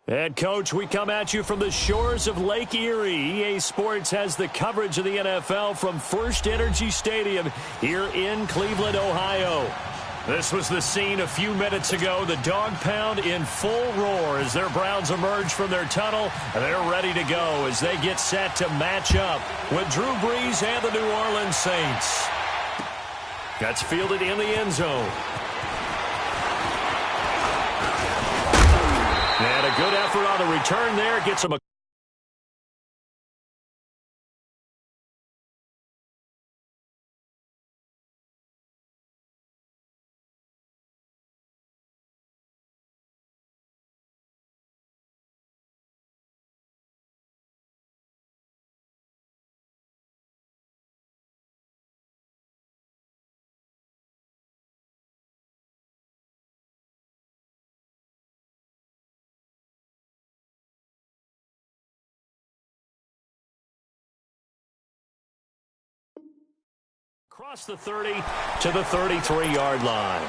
Head coach, we come at you from the shores of Lake Erie. EA Sports has the coverage of the NFL from First Energy Stadium here in Cleveland, Ohio. This was the scene a few minutes ago. The dog pound in full roar as their Browns emerge from their tunnel. And they're ready to go as they get set to match up with Drew Brees and the New Orleans Saints. That's fielded in the end zone. And a good effort on the return there. Gets him a across the 30 to the 33-yard line.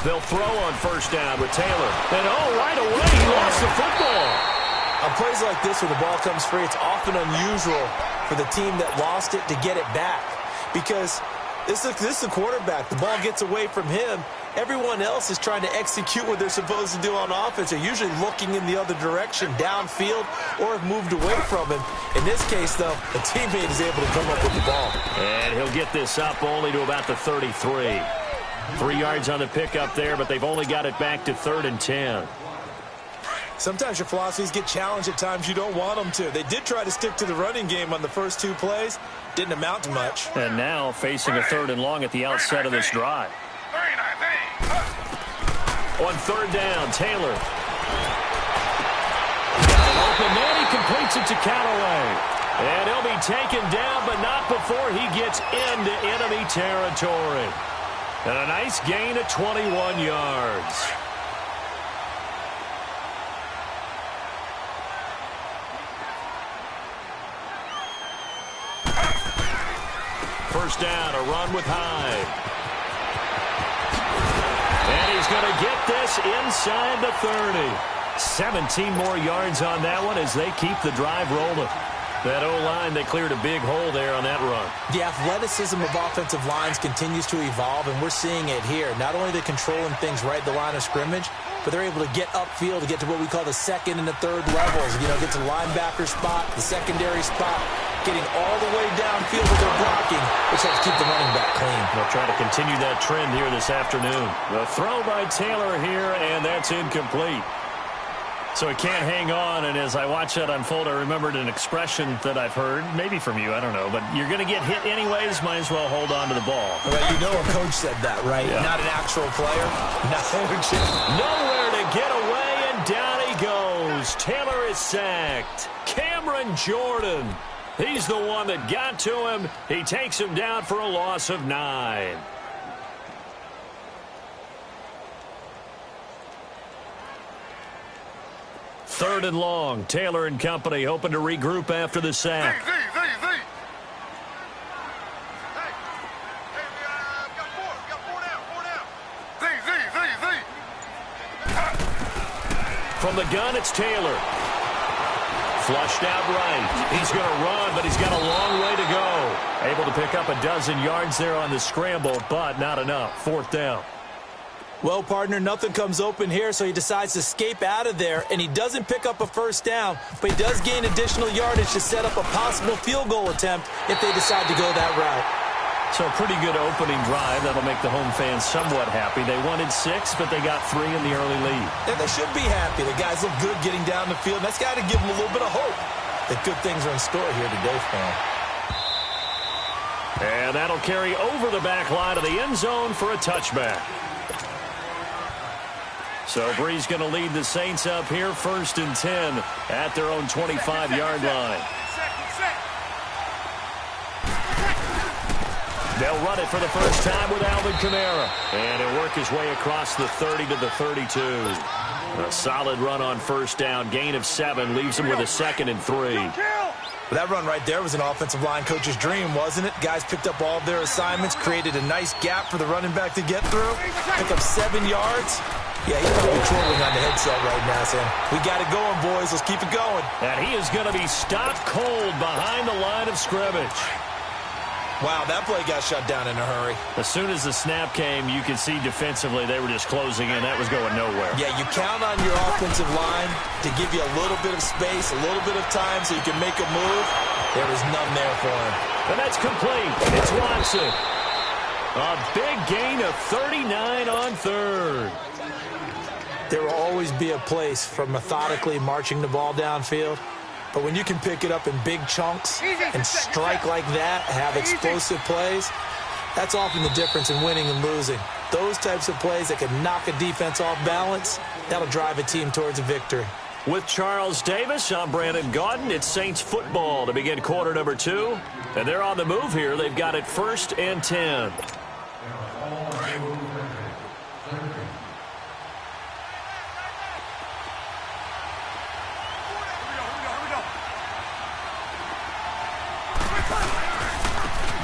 They'll throw on first down with Taylor. And right away, he lost the football. On plays like this, when the ball comes free, it's often unusual for the team that lost it to get it back. Because this is the quarterback. The ball gets away from him. Everyone else is trying to execute what they're supposed to do on offense. They're usually looking in the other direction, downfield, or have moved away from him. In this case, though, the teammate is able to come up with the ball. And he'll get this up only to about the 33. 3 yards on the pickup there, but they've only got it back to 3rd and 10. Sometimes your philosophies get challenged at times you don't want them to. They did try to stick to the running game on the first 2 plays. Didn't amount to much. And now facing a 3rd and long at the outset of this drive. On 3rd down, Taylor. Open man, he completes it to Callaway. And he'll be taken down, but not before he gets into enemy territory. And a nice gain of 21 yards. First down, a run with Hyde. And he's going to get this inside the 30. 17 more yards on that one as they keep the drive rolling. That O-line, they cleared a big hole there on that run. The athleticism of offensive lines continues to evolve, and we're seeing it here. Not only are they controlling things right at the line of scrimmage, but they're able to get upfield to get to what we call the 2nd and the 3rd levels. You know, get to the linebacker spot, the secondary spot, getting all the way downfield with their blocking, which helps keep the running back clean. They'll try to continue that trend here this afternoon. The throw by Taylor here, and that's incomplete. So he can't hang on, and as I watch that unfold, I remembered an expression that I've heard, maybe from you, I don't know, but you're going to get hit anyways, might as well hold on to the ball. Well, you know a coach said that, right? Yeah. Not an actual player. Nowhere to get away, and down he goes. Taylor is sacked. Cameron Jordan, he's the one that got to him. He takes him down for a loss of 9. Third and long. Taylor and company hoping to regroup after the sack. From the gun, it's Taylor. Flushed out right. He's going to run, but he's got a long way to go. Able to pick up a dozen yards there on the scramble, but not enough. 4th down. Well, partner, nothing comes open here, so he decides to escape out of there, and he doesn't pick up a first down, but he does gain additional yardage to set up a possible field goal attempt if they decide to go that route. So a pretty good opening drive. That'll make the home fans somewhat happy. They wanted 6, but they got 3 in the early lead. And they should be happy. The guys look good getting down the field. That's got to give them a little bit of hope that good things are in store here today for them. And that'll carry over the back line of the end zone for a touchback. So Brees going to lead the Saints up here, 1st and 10 at their own 25-yard line. They'll run it for the first time with Alvin Kamara. And he'll work his way across the 30 to the 32. A solid run on first down. Gain of 7 leaves him with a 2nd and 3. Well, that run right there was an offensive line coach's dream, wasn't it? Guys picked up all of their assignments, created a nice gap for the running back to get through, pick up 7 yards. Yeah, he's probably twirling on the headset right now saying, we got it going, boys. Let's keep it going. And he is going to be stopped cold behind the line of scrimmage. Wow, that play got shut down in a hurry. As soon as the snap came, you could see defensively they were just closing in. That was going nowhere. Yeah, you count on your offensive line to give you a little bit of space, a little bit of time so you can make a move. There was none there for him. And that's complete. It's Watson. A big gain of 39 on 3rd. There will always be a place for methodically marching the ball downfield. But when you can pick it up in big chunks and strike like that, have explosive plays, that's often the difference in winning and losing. Those types of plays that can knock a defense off balance, that'll drive a team towards a victory. With Charles Davis, I'm Brandon Gaudin. It's Saints football to begin quarter number 2. And they're on the move here. They've got it 1st and 10.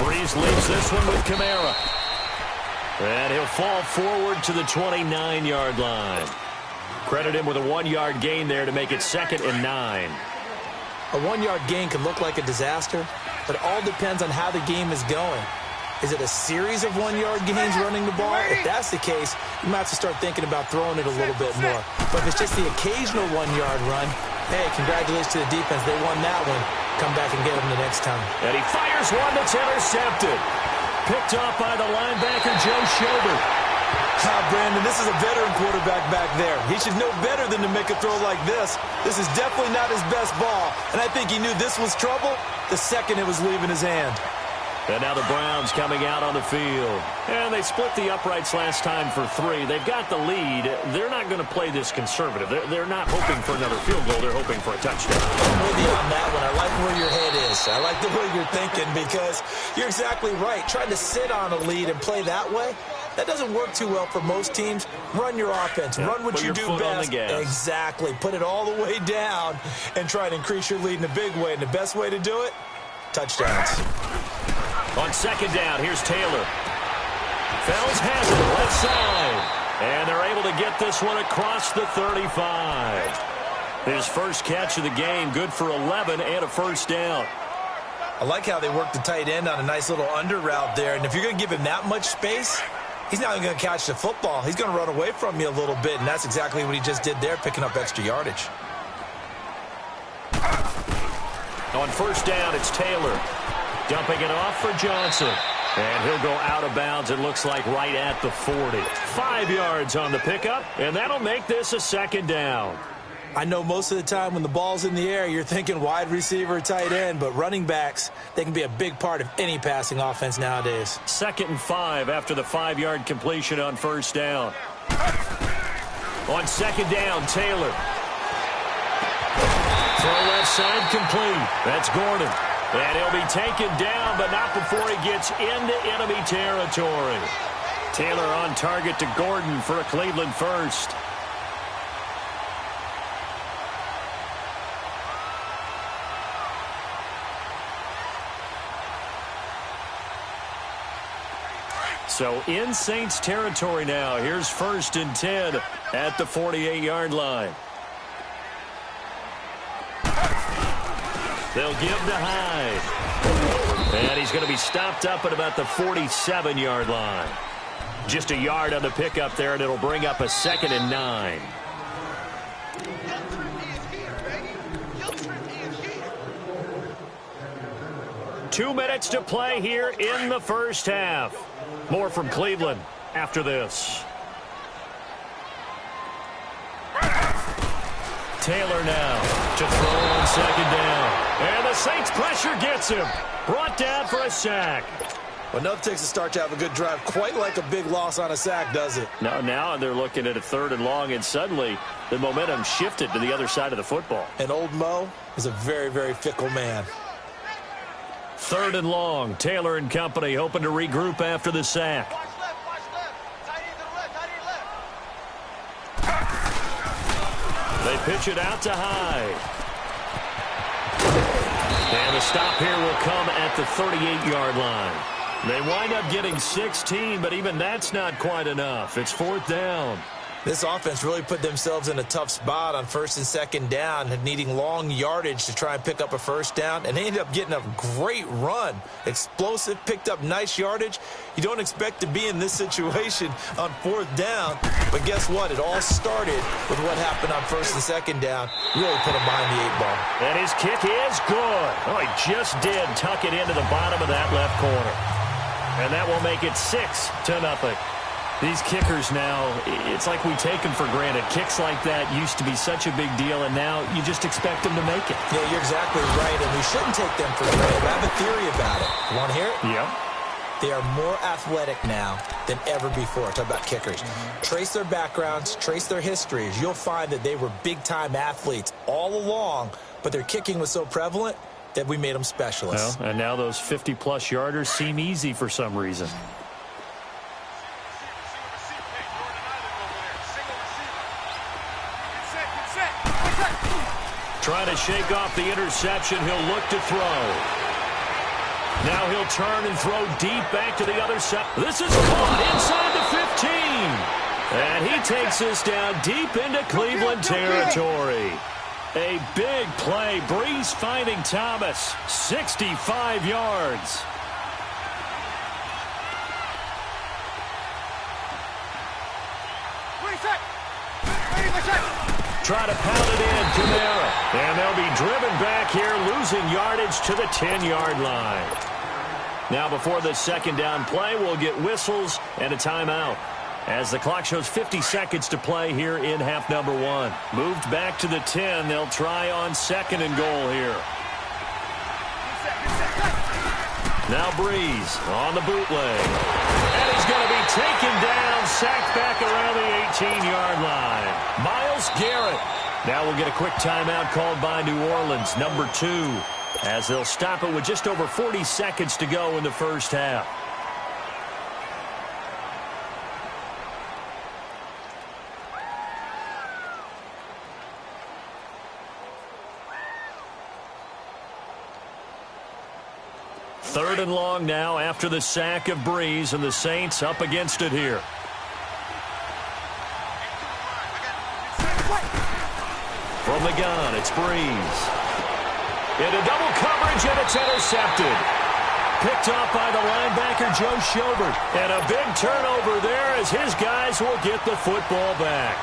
Breeze leaves this one with Kamara. And he'll fall forward to the 29-yard line. Credit him with a 1-yard gain there to make it 2nd and 9. A 1-yard gain can look like a disaster, but it all depends on how the game is going. Is it a series of 1-yard gains running the ball? If that's the case, you might have to start thinking about throwing it a little bit more. But if it's just the occasional 1-yard run, hey, congratulations to the defense. They won that one. Come back and get them the next time. And he fires one that's intercepted. Picked off by the linebacker, Joe Schobert. Brandon, this is a veteran quarterback back there. He should know better than to make a throw like this. This is definitely not his best ball. And I think he knew this was trouble the second it was leaving his hand. And now the Browns coming out on the field. And they split the uprights last time for 3. They've got the lead. They're not going to play this conservative. They're not hoping for another field goal. They're hoping for a touchdown. I'm with you on that one. I like where your head is. I like the way you're thinking because you're exactly right. Trying to sit on a lead and play that way, that doesn't work too well for most teams. Run your offense. Run what you do best. Exactly. Put it all the way down and try to increase your lead in a big way. And the best way to do it, touchdowns. On 2nd down, here's Taylor. Fells has it left side. And they're able to get this one across the 35. His first catch of the game, good for 11 and a first down. I like how they worked the tight end on a nice little under route there. And if you're going to give him that much space, he's not even going to catch the football. He's going to run away from you a little bit, and that's exactly what he just did there, picking up extra yardage. On first down, it's Taylor. Dumping it off for Johnson. And he'll go out of bounds, it looks like, right at the 40. 5 yards on the pickup, and that'll make this a 2nd down. I know most of the time when the ball's in the air, you're thinking wide receiver, tight end, but running backs, they can be a big part of any passing offense nowadays. 2nd and 5 after the 5-yard completion on first down. On 2nd down, Taylor. Throw left side complete. That's Gordon. And he'll be taken down, but not before he gets into enemy territory. Taylor on target to Gordon for a Cleveland first. So in Saints territory now. Here's 1st and 10 at the 48-yard line. They'll give to Hyde. And he's going to be stopped up at about the 47-yard line. Just a yard on the pickup there, and it'll bring up a 2nd and 9. Two minutes to play here in the first half. More from Cleveland after this. Taylor now to throw on 2nd down. And the Saints pressure gets him. Brought down for a sack. Well, enough takes a start to have a good drive. Quite like a big loss on a sack, does it? No, now they're looking at a 3rd and long, and suddenly the momentum shifted to the other side of the football. And old Mo is a very, very fickle man. 3rd and long. Taylor and company hoping to regroup after the sack. They pitch it out to Hyde. And the stop here will come at the 38-yard line. They wind up getting 16, but even that's not quite enough. It's 4th down. This offense really put themselves in a tough spot on 1st and 2nd down, needing long yardage to try and pick up a 1st down, and they ended up getting a great run. Explosive, picked up nice yardage. You don't expect to be in this situation on 4th down, but guess what? It all started with what happened on 1st and 2nd down. Really put him behind the 8-ball. And his kick is good. Oh, he just did tuck it into the bottom of that left corner. And that will make it 6-0. These kickers now, it's like we take them for granted. Kicks like that used to be such a big deal, and now you just expect them to make it. Yeah, you're exactly right, and we shouldn't take them for granted. I have a theory about it. You want to hear it? Yep. They are more athletic now than ever before. Talk about kickers. Trace their backgrounds, trace their histories. You'll find that they were big-time athletes all along, but their kicking was so prevalent that we made them specialists. Well, and now those 50-plus yarders seem easy for some reason. Trying to shake off the interception. He'll look to throw. Now he'll turn and throw deep back to the other side. This is caught inside the 15. And he takes this down deep into Cleveland territory. A big play. Breeze finding Thomas. 65 yards. Try to pound it in, Kamara. And they'll be driven back here, losing yardage to the 10-yard line. Now before the 2nd down play, we'll get whistles and a timeout. As the clock shows 50 seconds to play here in half number 1. Moved back to the 10. They'll try on 2nd and goal here. Now Breeze on the bootleg. And he's going to be taken down, sacked back around the 18-yard line. Myles Garrett. Now we'll get a quick timeout called by New Orleans, number 2, as they'll stop it with just over 40 seconds to go in the first half. Third and long now after the sack of Breeze, and the Saints up against it here. From the gun, it's Breeze. Into double coverage, and it's intercepted. Picked off by the linebacker, Joe Schobert. And a big turnover there as his guys will get the football back.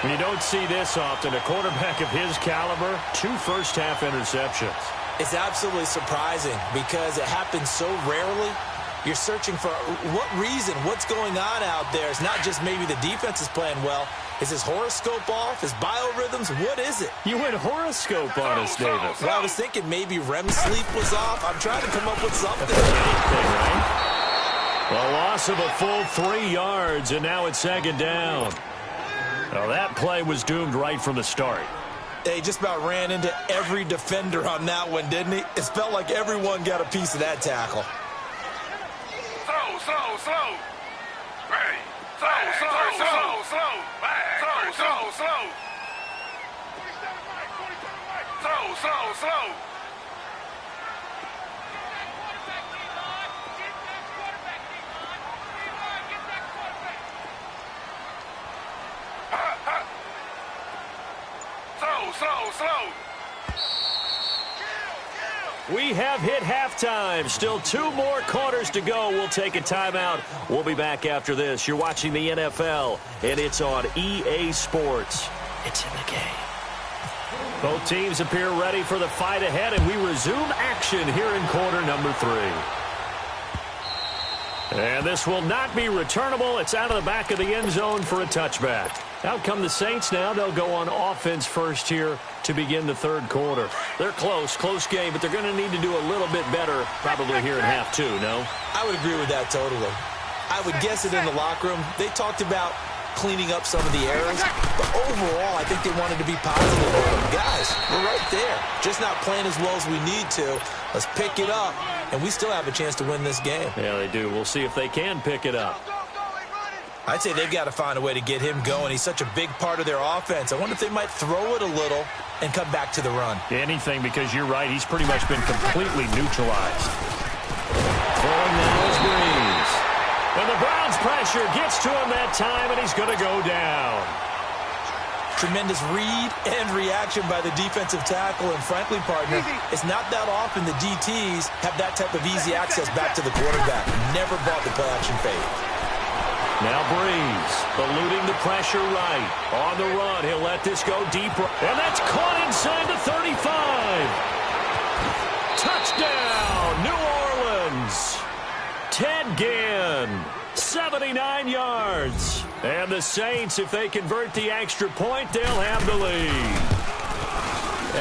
And you don't see this often. A quarterback of his caliber, 2 first-half interceptions. It's absolutely surprising because it happens so rarely. You're searching for what reason, what's going on out there. It's not just maybe the defense is playing well. Is his horoscope off? His biorhythms? What is it? You went horoscope on us, David. Well, I was thinking maybe REM sleep was off. I'm trying to come up with something. Anything, right? A loss of a full 3 yards, and now it's 2nd down. Well, that play was doomed right from the start. He just about ran into every defender on that one, didn't he? It felt like everyone got a piece of that tackle. Slow. Ready. Slow. Slow. We have hit halftime. Still 2 more quarters to go. We'll take a timeout. We'll be back after this. You're watching the NFL, and it's on EA Sports. It's in the game. Both teams appear ready for the fight ahead, and we resume action here in quarter number 3. And this will not be returnable. It's out of the back of the end zone for a touchback. Out come the Saints now. They'll go on offense first here to begin the 3rd quarter. They're close game, but they're going to need to do a little bit better probably here in half 2, no? I would agree with that totally. I would guess it in the locker room. They talked about cleaning up some of the errors. But overall, I think they wanted to be positive with them. Guys, we're right there. Just not playing as well as we need to. Let's pick it up, and we still have a chance to win this game. Yeah, they do. We'll see if they can pick it up. I'd say they've got to find a way to get him going. He's such a big part of their offense. I wonder if they might throw it a little and come back to the run. Anything, because you're right. He's pretty much been completely neutralized. Throwing now is Breeze. And the Browns' pressure gets to him that time, and he's going to go down. Tremendous read and reaction by the defensive tackle. And frankly, partner, it's not that often the DTs have that type of easy access back to the quarterback. Never bought the play-action fake. Now Breeze, eluding the pressure right. On the run, he'll let this go deep. And that's caught inside the 35. Touchdown, New Orleans. Ted Ginn, 79 yards. And the Saints, if they convert the extra point, they'll have the lead.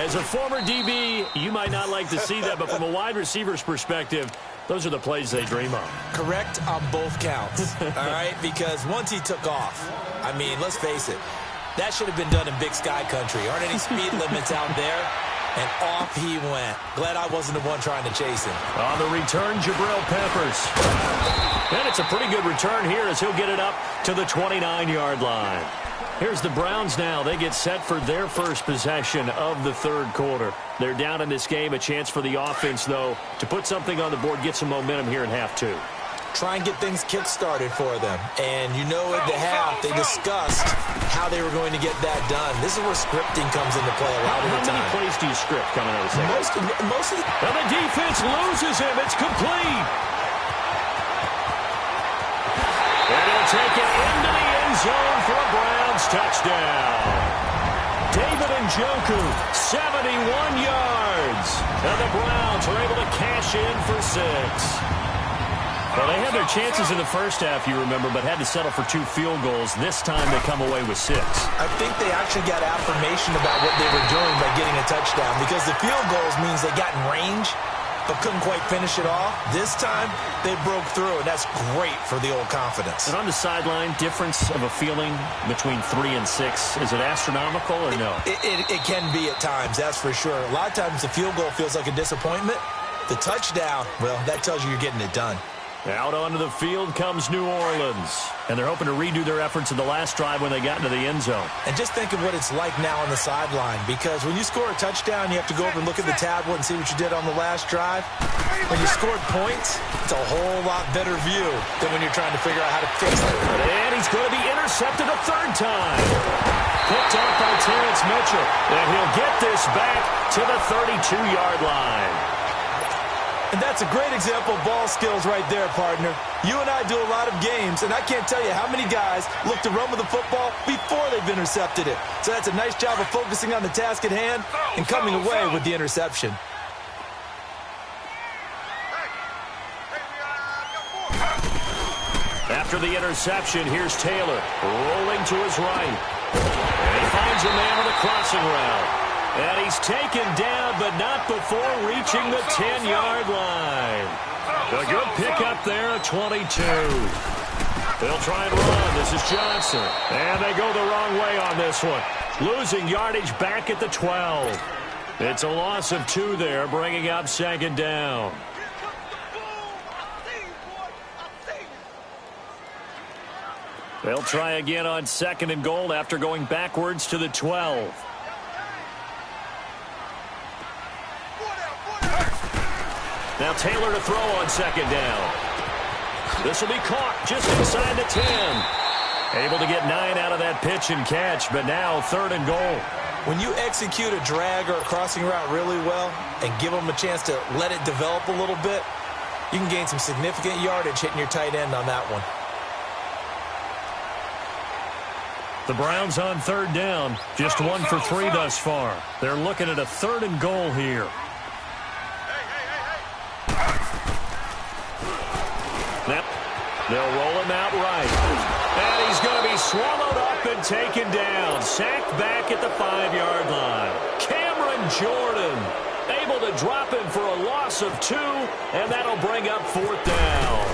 As a former DB, you might not like to see that, but from a wide receiver's perspective, those are the plays they dream of. Correct on both counts, all right? Because once he took off, I mean, let's face it, that should have been done in Big Sky Country. Aren't any speed limits out there? And off he went. Glad I wasn't the one trying to chase him. On the return, Jabril Peppers. And it's a pretty good return here as he'll get it up to the 29-yard line. Here's the Browns now. They get set for their first possession of the third quarter. They're down in this game. A chance for the offense, though, to put something on the board, get some momentum here in half two. Try and get things kick-started for them. And you know at the half, they discussed how they were going to get that done. This is where scripting comes into play a lot of the time. How many plays do you script coming out of the second? Most of the... And the defense loses him. It's complete. And he'll take it into the end zone for a Browns touchdown. David Njoku, 71 yards. And the Browns are able to cash in for 6. Well, they had their chances in the first half, you remember, but had to settle for 2 field goals. This time they come away with 6. I think they actually got affirmation about what they were doing by getting a touchdown, because the field goals means they got in range but couldn't quite finish it off. This time they broke through, and that's great for the old confidence. And on the sideline, difference of a feeling between 3 and 6, is it astronomical or no? It can be at times, that's for sure. A lot of times the field goal feels like a disappointment. The touchdown, well, that tells you you're getting it done. Out onto the field comes New Orleans. And they're hoping to redo their efforts in the last drive when they got into the end zone. And just think of what it's like now on the sideline, because when you score a touchdown, you have to go over and look at the tablet and see what you did on the last drive. When you scored points, it's a whole lot better view than when you're trying to figure out how to fix it. And he's going to be intercepted a third time. Picked off by Terrence Mitchell. And he'll get this back to the 32-yard line. And that's a great example of ball skills right there, partner. You and I do a lot of games, and I can't tell you how many guys look to run with the football before they've intercepted it. So that's a nice job of focusing on the task at hand and coming away with the interception. After the interception, here's Taylor rolling to his right. And he finds a man on the crossing route. And he's taken down, but not before reaching the 10-yard line. A good pickup there at 22. They'll try and run. This is Johnson. And they go the wrong way on this one. Losing yardage back at the 12. It's a loss of 2 there, bringing up second down. They'll try again on second and goal after going backwards to the 12. Now Taylor to throw on second down. This will be caught just inside the 10. Able to get 9 out of that pitch and catch, but now third and goal. When you execute a drag or a crossing route really well and give them a chance to let it develop a little bit, you can gain some significant yardage hitting your tight end on that one. The Browns on third down, just 1 for 3 thus far. They're looking at a third and goal here. They'll roll him out right. And he's going to be swallowed up and taken down. Sacked back at the 5-yard line. Cameron Jordan able to drop him for a loss of 2, and that'll bring up fourth down.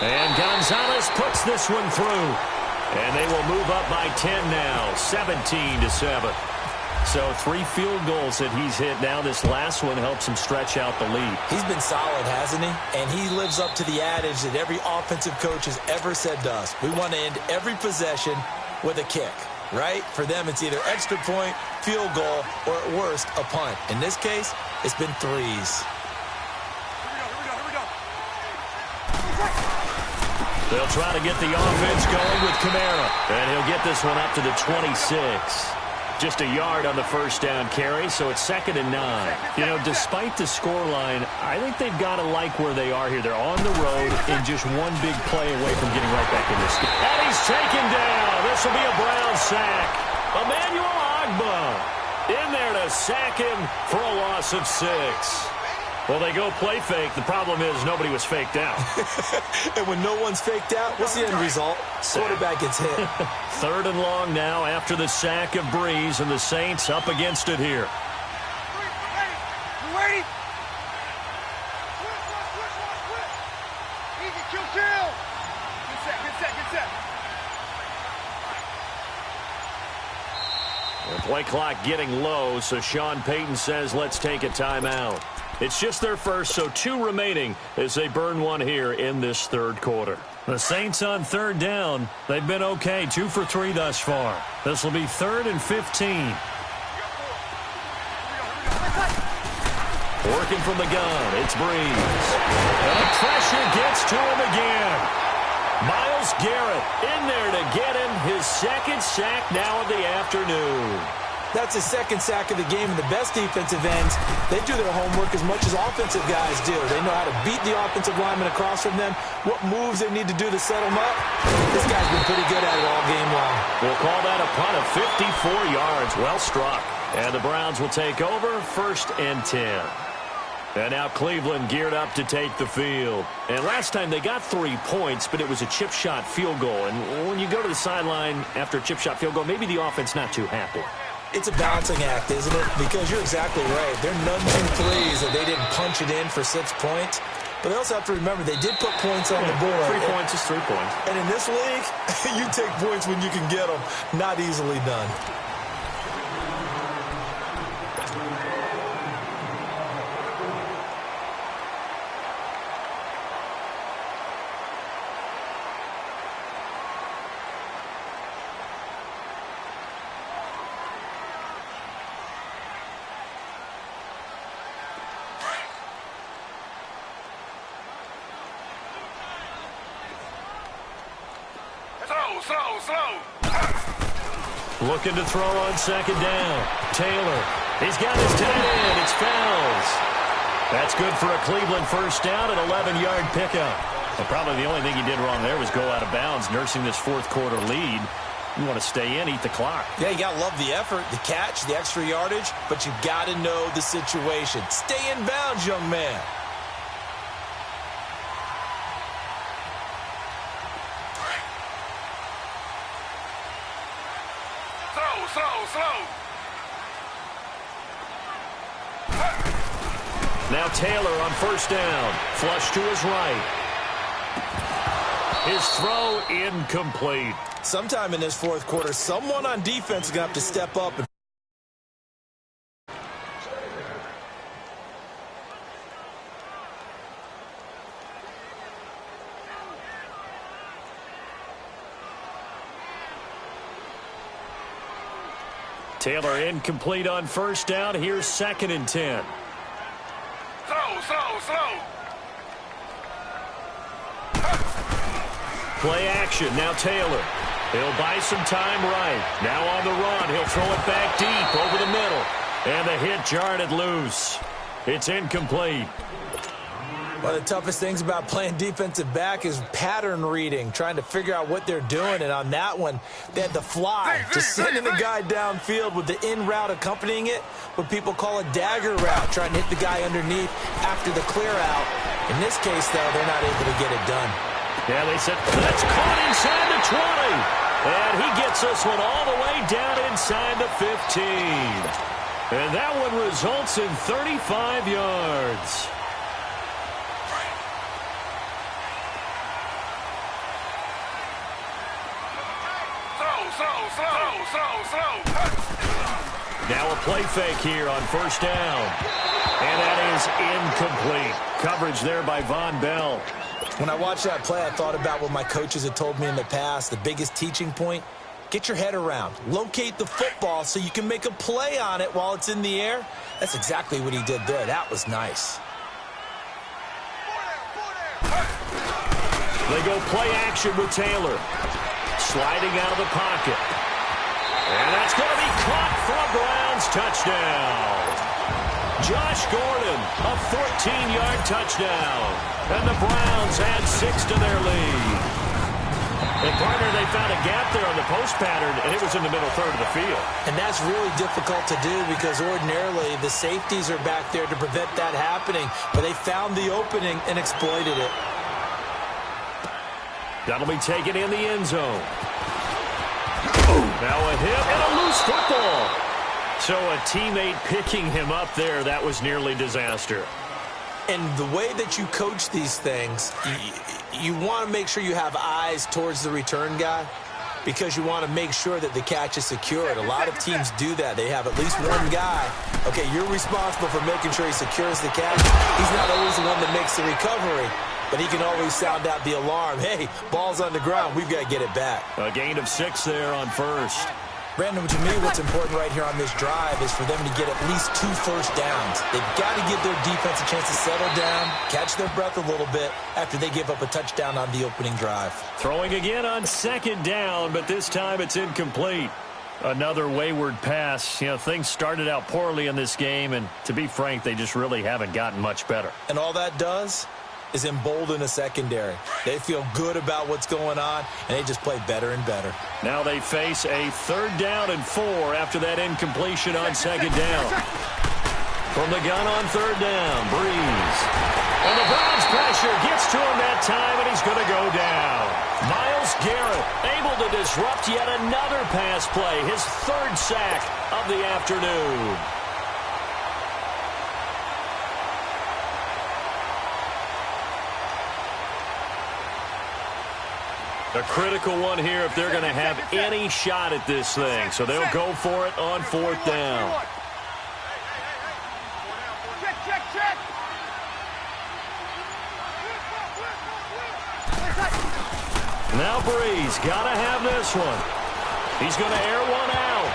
And Gonzalez puts this one through. And they will move up by 10 now, 17-7. So 3 field goals that he's hit now. This last one helps him stretch out the lead. He's been solid, hasn't he? And he lives up to the adage that every offensive coach has ever said to us. We want to end every possession with a kick, right? For them, it's either extra point, field goal, or at worst, a punt. In this case, it's been threes. They'll try to get the offense going with Kamara. And he'll get this one up to the 26. Just a yard on the first down carry, so it's 2nd and 9. You know, despite the scoreline, I think they've got to like where they are here. They're on the road and just one big play away from getting right back in this game. And he's taken down. This will be a Brown sack. Emmanuel Ogbah in there to sack him for a loss of 6. Well, they go play fake. The problem is nobody was faked out. And when no one's faked out, what's the end result? Quarterback gets hit. 3rd and long now after the sack of Breeze, and the Saints up against it here. You ready? Easy, chill. Good set. The play clock getting low, so Sean Payton says let's take a timeout. It's just their first, so 2 remaining as they burn one here in this 3rd quarter. The Saints on 3rd down. They've been okay, 2 for 3 thus far. This will be 3rd and 15. Working from the gun, it's Breeze. And the pressure gets to him again. Myles Garrett in there to get him his 2nd sack now of the afternoon. That's his 2nd sack of the game, and the best defensive ends, they do their homework as much as offensive guys do. They know how to beat the offensive lineman across from them, what moves they need to do to set them up. This guy's been pretty good at it all game long. We'll call that a punt of 54 yards. Well struck. And the Browns will take over, 1st and 10. And now Cleveland geared up to take the field. And last time they got 3 points, but it was a chip shot field goal. And when you go to the sideline after a chip shot field goal, maybe the offense not too happy. It's a balancing act, isn't it? Because you're exactly right. They're none too threes that they didn't punch it in for 6 points. But they also have to remember they did put points on the board. 3 points is 3 points. And in this league, you take points when you can get them. Not easily done. Slow. Looking to throw on 2nd down. Taylor. He's got his tight end. It's Fells. That's good for a Cleveland 1st down, an 11-yard pickup. And probably the only thing he did wrong there was go out of bounds, nursing this 4th quarter lead. You want to stay in, eat the clock. Yeah, you got to love the effort, the catch, the extra yardage, but you got to know the situation. Stay in bounds, young man. Slow. Now Taylor on 1st down. Flush to his right. His throw incomplete. Sometime in this 4th quarter, someone on defense is going to have to step up. Taylor incomplete on 1st down. Here's 2nd and 10. Slow. Play action. Now Taylor. He'll buy some time right. Now on the run. He'll throw it back deep over the middle. And the hit jarred it loose. It's incomplete. One of the toughest things about playing defensive back is pattern reading, trying to figure out what they're doing. And on that one, they had to fly, just sending the guy downfield with the in route accompanying it, what people call a dagger route, trying to hit the guy underneath after the clear out. In this case, though, they're not able to get it done. Yeah, they said, that's caught inside the 20. And he gets this one all the way down inside the 15. And that one results in 35 yards. Now a play fake here on first down. And that is incomplete. Coverage there by Von Bell. When I watched that play, I thought about what my coaches had told me in the past. The biggest teaching point, get your head around. Locate the football so you can make a play on it while it's in the air. That's exactly what he did there. That was nice. They go play action with Taylor. Sliding out of the pocket. And that's going to be caught for a Browns touchdown. Josh Gordon, a 14-yard touchdown. And the Browns add 6 to their lead. And, partner, they found a gap there on the post pattern, and it was in the middle third of the field. And that's really difficult to do because ordinarily the safeties are back there to prevent that happening. But they found the opening and exploited it. That'll be taken in the end zone. Now a hit and a loose football. So a teammate picking him up there, that was nearly disaster. And the way that you coach these things, you want to make sure you have eyes towards the return guy because you want to make sure that the catch is secured. A lot of teams do that. They have at least one guy. Okay, you're responsible for making sure he secures the catch. He's not always the one that makes the recovery, but he can always sound out the alarm. Hey, ball's on the ground. We've got to get it back. A gain of 6 there on first. Brandon, to me, what's important right here on this drive is for them to get at least 2 first downs. They've got to give their defense a chance to settle down, catch their breath a little bit after they give up a touchdown on the opening drive. Throwing again on second down, but this time it's incomplete. Another wayward pass. You know, things started out poorly in this game, and to be frank, they just really haven't gotten much better. And all that does is embolden a secondary. They feel good about what's going on, and they just play better and better. Now they face a 3rd down and 4 after that incompletion on second down. From the gun on 3rd down, Breeze. And the Browns pressure gets to him that time, and he's going to go down. Myles Garrett able to disrupt yet another pass play, his 3rd sack of the afternoon. A critical one here if they're going to have any shot at this thing. So they'll go for it on 4th down. Check. Now Breeze got to have this one. He's going to air one out.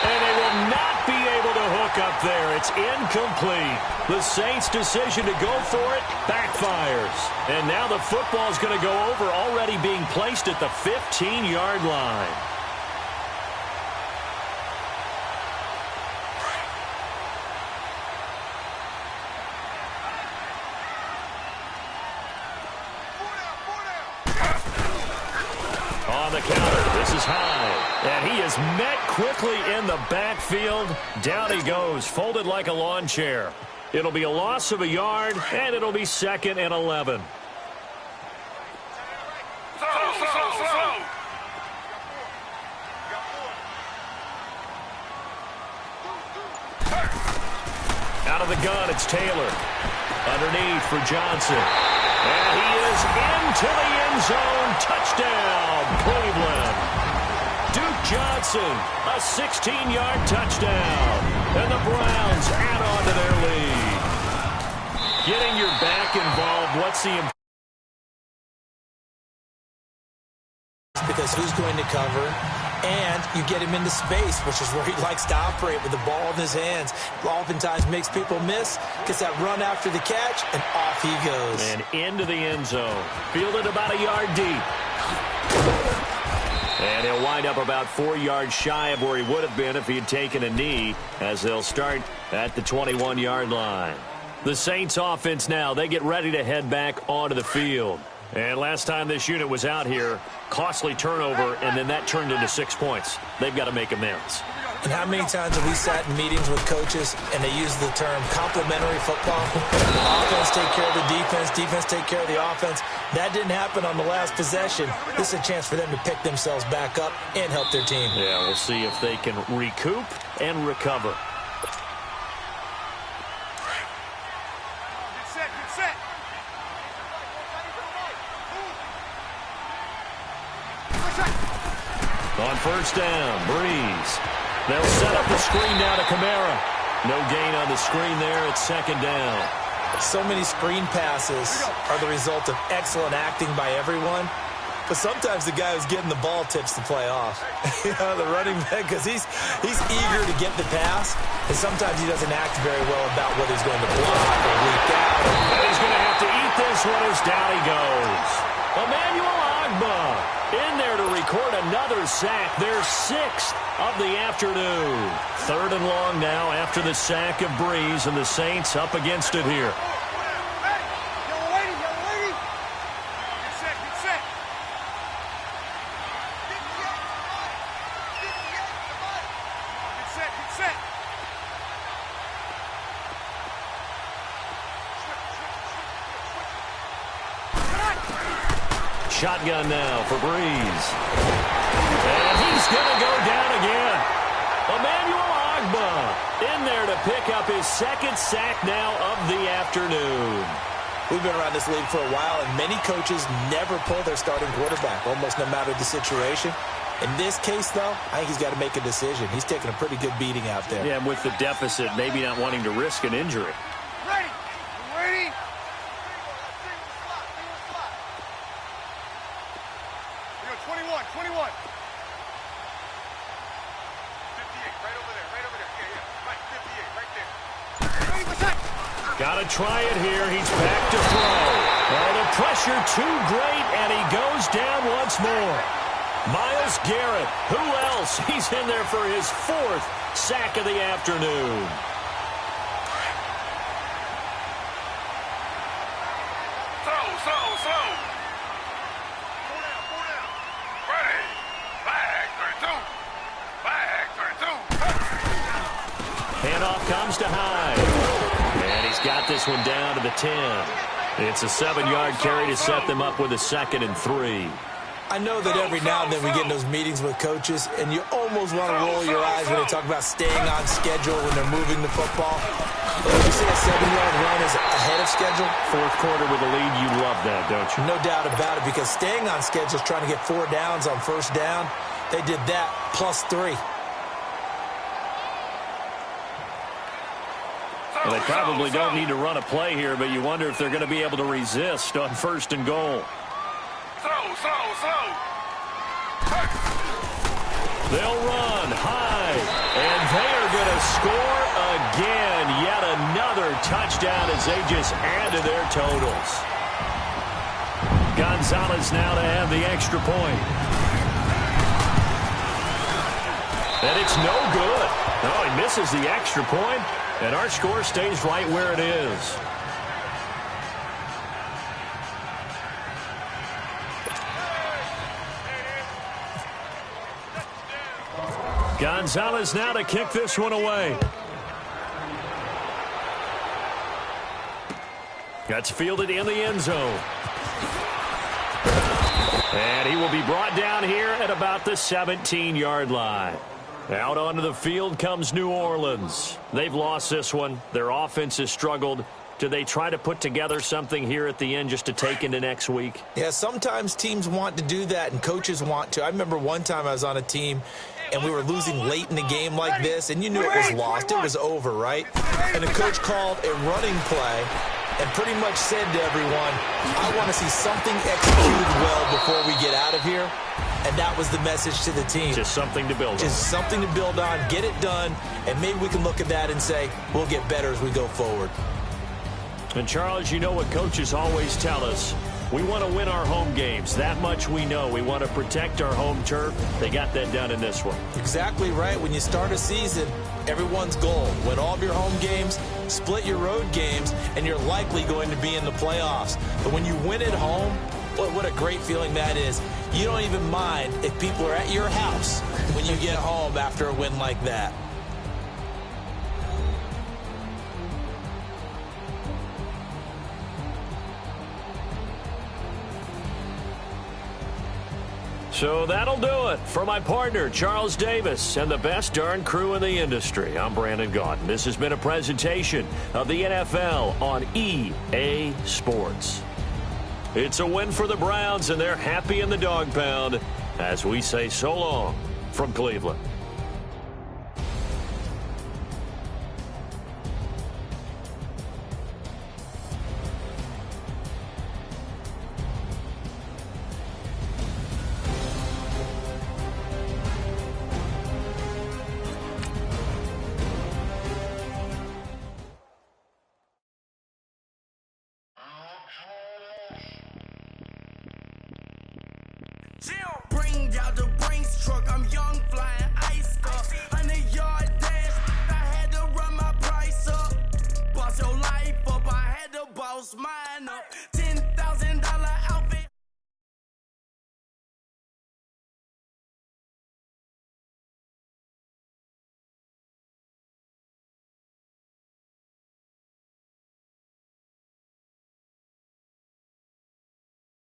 And they will not be able to hook up there. It's incomplete. The Saints' decision to go for it backfires. And now the football is going to go over, already being placed at the 15-yard line. On the counter, this is high. And he is met quickly in the backfield. Down he goes, folded like a lawn chair. It'll be a loss of a yard, and it'll be 2nd and 11. Slow. Out of the gun, it's Taylor. Underneath for Johnson. And he is into the end zone. Touchdown, Cleveland. Duke Johnson, a 16-yard touchdown. And the Browns add on to their lead. Getting your back involved, what's the importance? Because who's going to cover? And you get him into space, which is where he likes to operate with the ball in his hands. Oftentimes makes people miss, gets that run after the catch, and off he goes. And into the end zone. Fielded about a yard deep. And he'll wind up about 4 yards shy of where he would have been if he had taken a knee, as they'll start at the 21-yard line. The Saints offense now, they get ready to head back onto the field. And last time this unit was out here, costly turnover, and then that turned into 6 points. They've got to make amends. And how many times have we sat in meetings with coaches and they use the term complementary football? Offense take care of the defense, defense take care of the offense. That didn't happen on the last possession. This is a chance for them to pick themselves back up and help their team. Yeah, we'll see if they can recoup and recover. Get set. On first down, Breeze. They'll set up the screen now to Kamara. No gain on the screen there. It's second down. So many screen passes are the result of excellent acting by everyone. But sometimes the guy who's getting the ball tips the play off. The running back, because he's eager to get the pass, and sometimes he doesn't act very well about whether he's going to block or leak out. And he's going to have to eat this one as down he goes. Emmanuel Agba in there to record another sack. Their 6th of the afternoon. 3rd and long now after the sack of Breeze, and the Saints up against it here. Shotgun now for Breeze. And he's going to go down again. Emmanuel Agba in there to pick up his 2nd sack now of the afternoon. We've been around this league for a while, and many coaches never pull their starting quarterback, almost no matter the situation. In this case, though, I think he's got to make a decision. He's taking a pretty good beating out there. Yeah, and with the deficit, maybe not wanting to risk an injury. Ready. Ready. 21. 58, right over there. Yeah. Right, 58, right there. 30%. Got to try it here. He's back to throw. Oh, the pressure too great, and he goes down once more. Myles Garrett, who else? He's in there for his 4th sack of the afternoon. Slow. Ready. Flag 32. Handoff comes to Hyde. And he's got this one down to the 10. It's a 7-yard carry to set them up with a 2nd and 3. I know that every now and then we get in those meetings with coaches, and you almost want to roll your eyes when they talk about staying on schedule when they're moving the football. But when you say a 7-yard run is ahead of schedule, 4th quarter with a lead, you love that, don't you? no doubt about it, because staying on schedule is trying to get 4 downs on first down. They did that plus 3. Well, they probably don't need to run a play here, but you wonder if they're going to be able to resist on 1st and goal. Slow. They'll run high, and they are going to score again. Yet another touchdown as they just add to their totals. Gonzalez now to have the extra point. And it's no good. Oh, he misses the extra point, and our score stays right where it is. Gonzalez now to kick this one away. That's fielded in the end zone. And he will be brought down here at about the 17-yard line. Out onto the field comes New Orleans. They've lost this one. Their offense has struggled. Do they try to put together something here at the end just to take into next week? Yeah, sometimes teams want to do that, and coaches want to. I remember one time I was on a team, and we were losing late in the game like this, and you knew it was lost. It was over, right? And the coach called a running play and pretty much said to everyone, I want to see something executed well before we get out of here. And that was the message to the team. Just something to build on. Just something to build on, get it done, and maybe we can look at that and say, we'll get better as we go forward. And, Charles, you know what coaches always tell us. We want to win our home games. That much we know. We want to protect our home turf. They got that done in this one. Exactly right. When you start a season, everyone's goal, win all of your home games, split your road games, and you're likely going to be in the playoffs. But when you win at home, boy, what a great feeling that is. You don't even mind if people are at your house when you get home after a win like that. So that'll do it for my partner, Charles Davis, and the best darn crew in the industry. I'm Brandon Gaudin. This has been a presentation of the NFL on EA Sports. It's a win for the Browns, and they're happy in the dog pound. as we say so long from Cleveland. Bring out the Brinks truck, I'm young